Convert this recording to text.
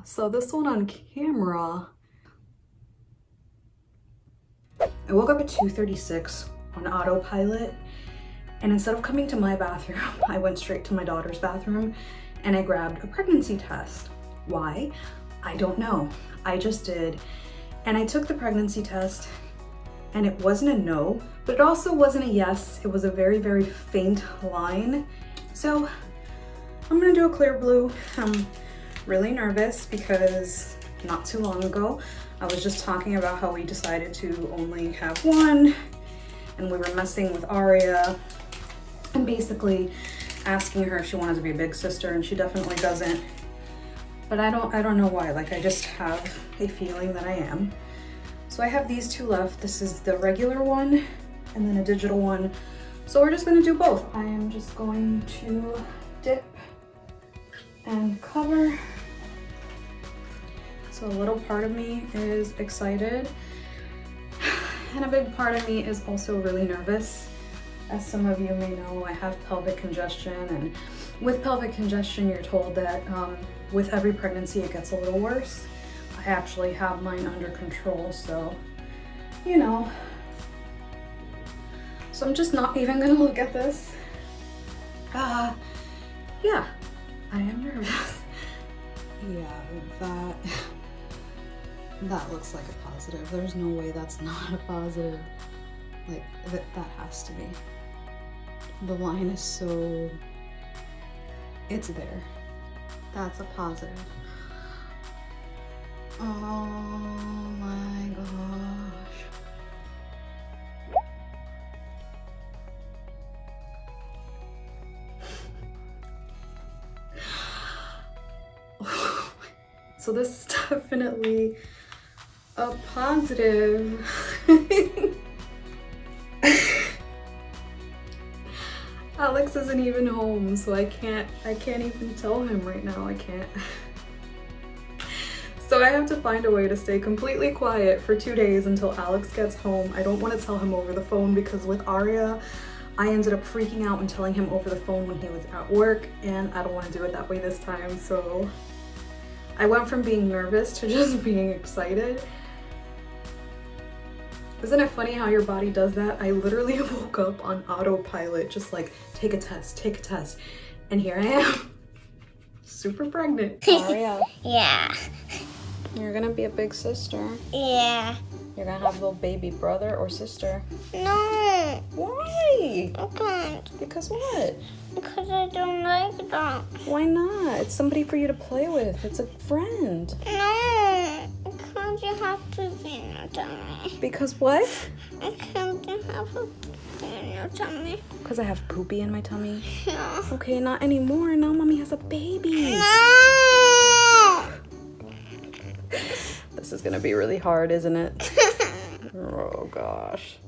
So this one on camera, I woke up at 2:36 on autopilot, and instead of coming to my bathroom, I went straight to my daughter's bathroom and I grabbed a pregnancy test. Why? I don't know. I just did. And I took the pregnancy test and it wasn't a no, but it also wasn't a yes. It was a very, very faint line. So I'm gonna do a clear blue. I'm really nervous because not too long ago, I was just talking about how we decided to only have one and we were messing with Aria and basically asking her if she wanted to be a big sister, and she definitely doesn't. But I don't know why, like I just have a feeling that I am. So I have these two left. This is the regular one and then a digital one. So we're just gonna do both. I am just going to dip and cover. So a little part of me is excited and a big part of me is also really nervous. As some of you may know, I have pelvic congestion, and with pelvic congestion, you're told that with every pregnancy, it gets a little worse. I actually have mine under control, so, you know. So I'm just not even gonna look at this. Yeah, I am nervous. Yeah, that looks like a positive. There's no way that's not a positive. Like, that has to be. The line is so, it's there. That's a positive. Oh my gosh. So this is definitely a positive. Alex isn't even home, so I can't even tell him right now. I can't. So I have to find a way to stay completely quiet for 2 days until Alex gets home. I don't want to tell him over the phone because with Aria, I ended up freaking out and telling him over the phone when he was at work, and I don't want to do it that way this time. So I went from being nervous to just being excited. Isn't it funny how your body does that? I literally woke up on autopilot, just like, take a test. And here I am, super pregnant. Aria. Yeah. You're gonna be a big sister. Yeah. You're gonna have a little baby brother or sister. No. Why? I can't. Because what? Because I don't like that. Why not? It's somebody for you to play with. It's a friend. No. Because you have to be in your tummy. Because what? Because you have to be in your tummy. Because I have poopy in my tummy? Yeah. Okay, not anymore. Now mommy has a baby. No. This is gonna be really hard, isn't it? Oh gosh.